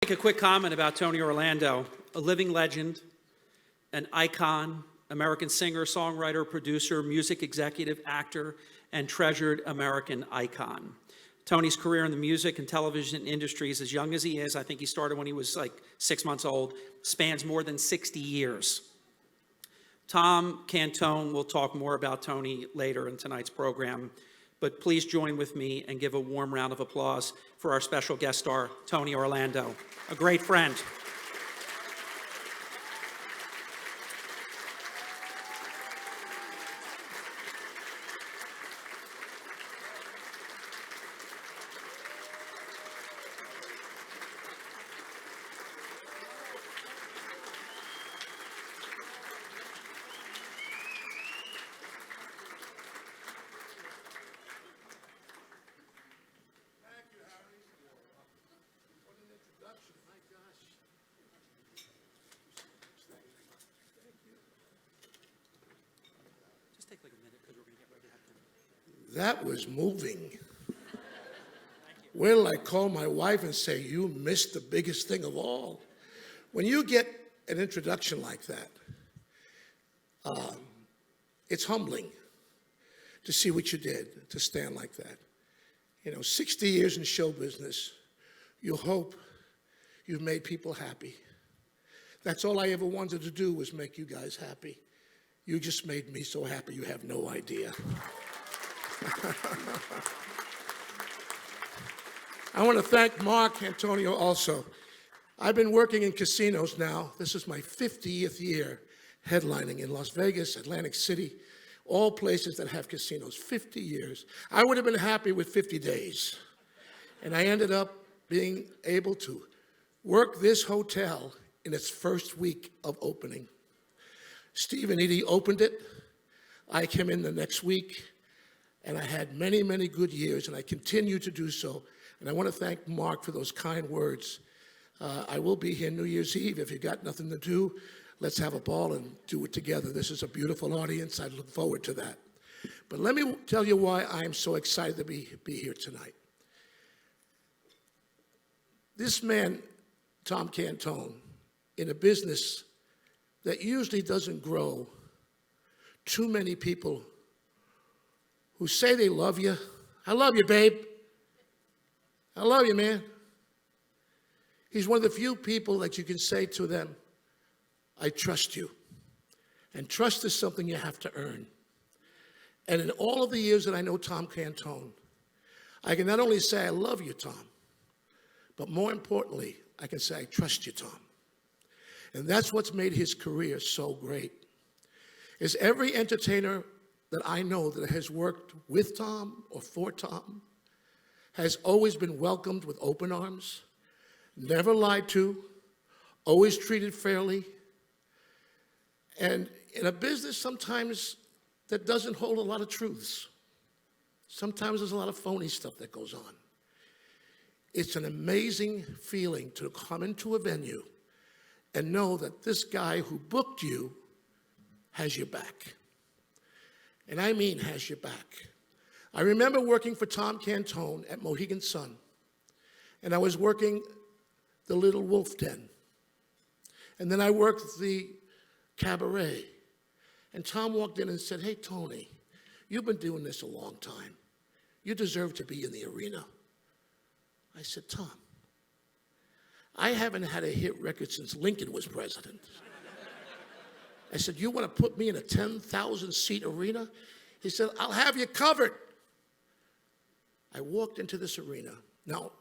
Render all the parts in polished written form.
Make a quick comment about Tony Orlando, a living legend, an icon, American singer, songwriter, producer, music executive, actor, and treasured American icon. Tony's career in the music and television industries, as young as he is, I think he started when he was like 6 months old, spans more than 60 years. Tom Cantone will talk more about Tony later in tonight's program, but please join with me and give a warm round of applause for our special guest star, Tony Orlando, a great friend. That was moving. Where till I call my wife and say, you missed the biggest thing of all? When you get an introduction like that, it's humbling to see what you did, to stand like that. 60 years in show business, you hope you've made people happy. That's all I ever wanted to do, was make you guys happy. You just made me so happy you have no idea. I want to thank Mark Antonio also. I've been working in casinos now. This is my 50th year headlining in Las Vegas, Atlantic City, all places that have casinos. 50 years. I would have been happy with 50 days. And I ended up being able to work this hotel in its first week of opening. Steve and Edie opened it. I came in the next week. And I had many, many good years, and I continue to do so. And I want to thank Mark for those kind words. I will be here New Year's Eve. If you got nothing to do, let's have a ball and do it together. This is a beautiful audience. I look forward to that. But let me tell you why I'm so excited to be here tonight. This man, Tom Cantone, in a business that usually doesn't grow, too many people who say they love you. I love you, babe. I love you, man. He's one of the few people that you can say to them, I trust you. And trust is something you have to earn. And in all of the years that I know Tom Cantone, I can not only say I love you, Tom, but more importantly, I can say I trust you, Tom. And that's what's made his career so great. Is every entertainer that I know that has worked with Tom or for Tom has always been welcomed with open arms, never lied to, always treated fairly. And in a business sometimes that doesn't hold a lot of truths. Sometimes there's a lot of phony stuff that goes on. It's an amazing feeling to come into a venue and know that this guy who booked you has your back. And I mean has your back. I remember working for Tom Cantone at Mohegan Sun, and I was working the Little Wolf Den. And then I worked the Cabaret. And Tom walked in and said, hey, Tony, you've been doing this a long time. You deserve to be in the arena. I said, Tom, I haven't had a hit record since Lincoln was president. I said, you want to put me in a 10,000-seat arena? He said, I'll have you covered. I walked into this arena. Now,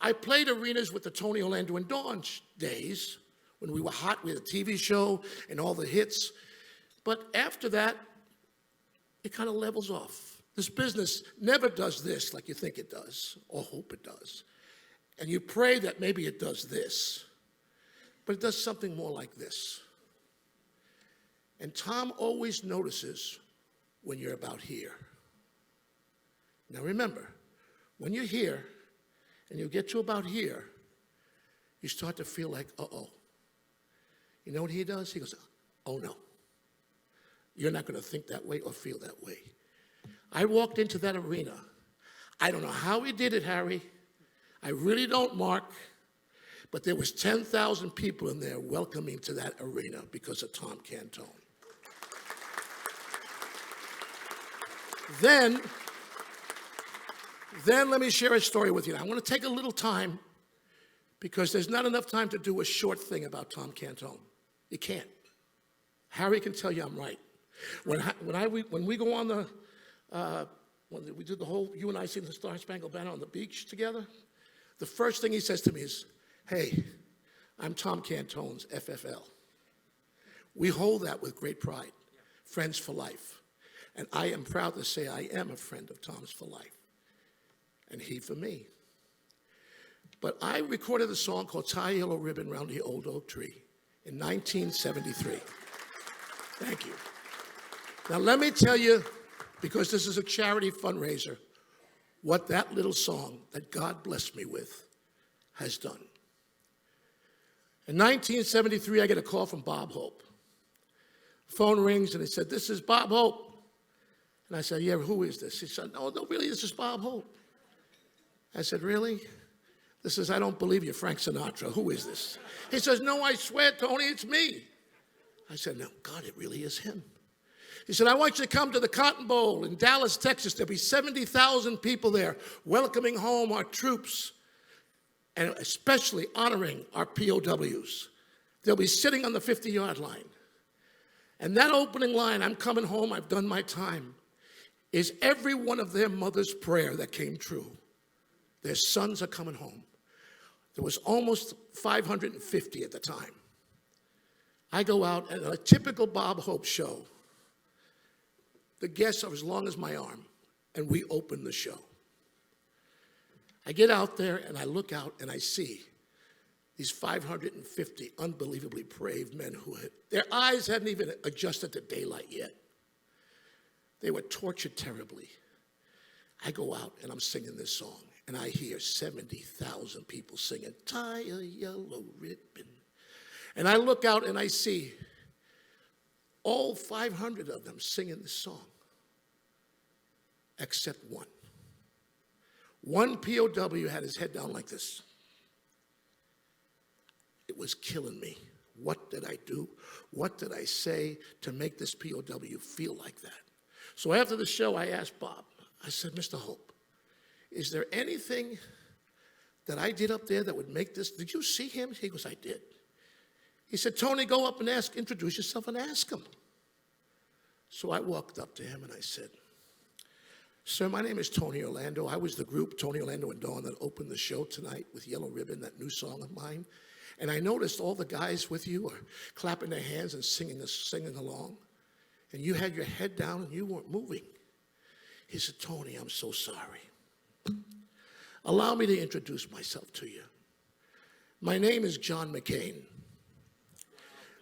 I played arenas with the Tony Orlando and Dawn days when we were hot. We had a TV show and all the hits. But after that, it kind of levels off. This business never does this like you think it does or hope it does. And you pray that maybe it does this. But it does something more like this. And Tom always notices when you're about here. Now remember, when you're here and you get to about here, you start to feel like, uh-oh. You know what he does? He goes, oh no. You're not going to think that way or feel that way. I walked into that arena. I don't know how he did it, Harry. I really don't, Mark. But there was 10,000 people in there welcoming to that arena because of Tom Cantone. Then let me share a story with you. I want to take a little time because there's not enough time to do a short thing about Tom Cantone. You can't. Harry can tell you I'm right. When we go on the, when we did the whole, you and I sing the Star Spangled Banner on the beach together, the first thing he says to me is, hey, I'm Tom Cantone's FFL. We hold that with great pride, friends for life. And I am proud to say I am a friend of Tom's for life, and he for me. But I recorded a song called Tie a Yellow Ribbon Round the Old Oak Tree in 1973. Thank you. Now let me tell you, because this is a charity fundraiser, what that little song that God blessed me with has done. In 1973, I get a call from Bob Hope. Phone rings and he said, this is Bob Hope. And I said, yeah, who is this? He said, no, really, this is Bob Hope. I said, really? This is, I don't believe you, Frank Sinatra. Who is this? He says, no, I swear, Tony, it's me. I said, no, God, it really is him. He said, I want you to come to the Cotton Bowl in Dallas, Texas. There'll be 70,000 people there welcoming home our troops and especially honoring our POWs. They'll be sitting on the 50-yard line. And that opening line, I'm coming home, I've done my time, is every one of their mother's prayer that came true. Their sons are coming home. There was almost 550 at the time. I go out at a typical Bob Hope show. The guests are as long as my arm, and we open the show. I get out there, and I look out, and I see these 550 unbelievably brave men who had, their eyes hadn't even adjusted to daylight yet. They were tortured terribly. I go out, and I'm singing this song, and I hear 70,000 people singing, tie a yellow ribbon. And I look out, and I see all 500 of them singing this song, except one. One POW had his head down like this. It was killing me. What did I do? What did I say to make this POW feel like that? So after the show, I asked Bob, I said, Mr. Hope, is there anything that I did up there that would make this, did you see him? He goes, I did. He said, Tony, go up and introduce yourself and ask him. So I walked up to him and I said, sir, my name is Tony Orlando. I was the group, Tony Orlando and Dawn, that opened the show tonight with Yellow Ribbon, that new song of mine. And I noticed all the guys with you are clapping their hands and singing along. And you had your head down and you weren't moving. He said, Tony, I'm so sorry. Allow me to introduce myself to you. My name is John McCain.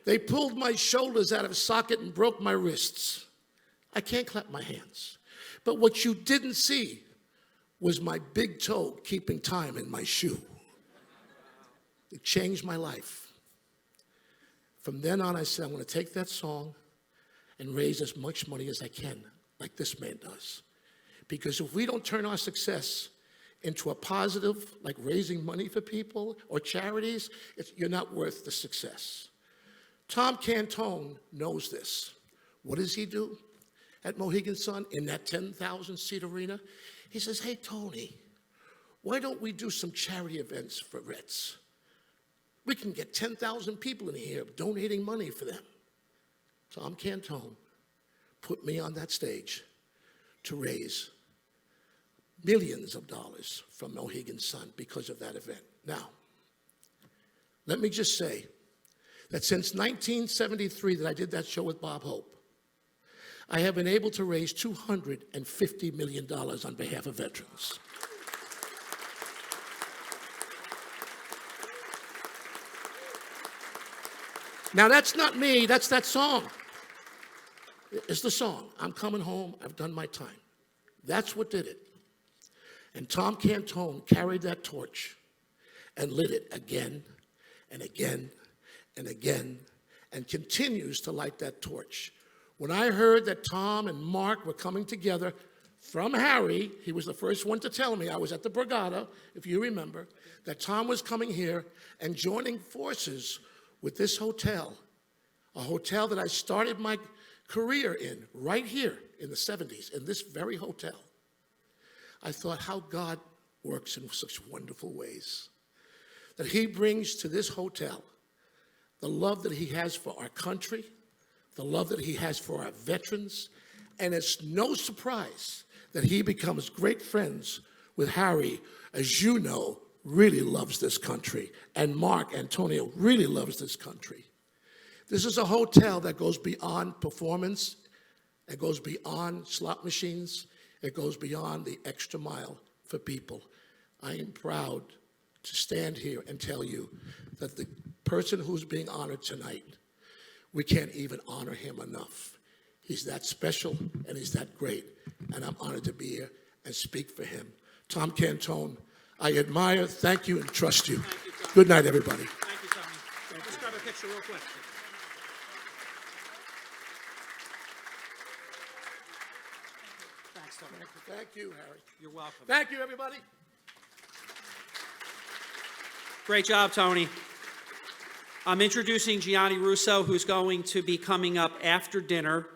They pulled my shoulders out of socket and broke my wrists. I can't clap my hands. But what you didn't see was my big toe keeping time in my shoe. It changed my life. From then on, I said, I'm going to take that song and raise as much money as I can, like this man does. Because if we don't turn our success into a positive, like raising money for people or charities, you're not worth the success. Tom Cantone knows this. What does he do at Mohegan Sun in that 10,000-seat arena? He says, hey, Tony, why don't we do some charity events for vets? We can get 10,000 people in here donating money for them. Tom Cantone put me on that stage to raise millions of dollars from Mohegan Sun because of that event. Now, let me just say that since 1973 that I did that show with Bob Hope, I have been able to raise $250 million on behalf of veterans. Now, that's not me, that's that song. It's the song. I'm coming home, I've done my time. That's what did it. And Tom Cantone carried that torch and lit it again and again and again and continues to light that torch. When I heard that Tom and Mark were coming together from Harry. He was the first one to tell me. I was at the Borgata, if you remember, that Tom was coming here and joining forces with this hotel, a hotel that I started my career in, right here in the 70s, in this very hotel. I thought how God works in such wonderful ways. That he brings to this hotel the love that he has for our country, the love that he has for our veterans, and it's no surprise that he becomes great friends with Harry, as you know, really loves this country, and Mark Antonio really loves this country. This is a hotel that goes beyond performance, it goes beyond slot machines, it goes beyond the extra mile for people. I am proud to stand here and tell you that the person who's being honored tonight, we can't even honor him enough. He's that special and he's that great, and I'm honored to be here and speak for him. Tom Cantone, I admire, thank you, and trust you. Thank you, Tom. Good night, everybody. Thank you, Tony. Let's grab a picture real quick. Thanks, Tony. Thank you, Harry. You're welcome. Thank you, everybody. Great job, Tony. I'm introducing Gianni Russo, who's going to be coming up after dinner.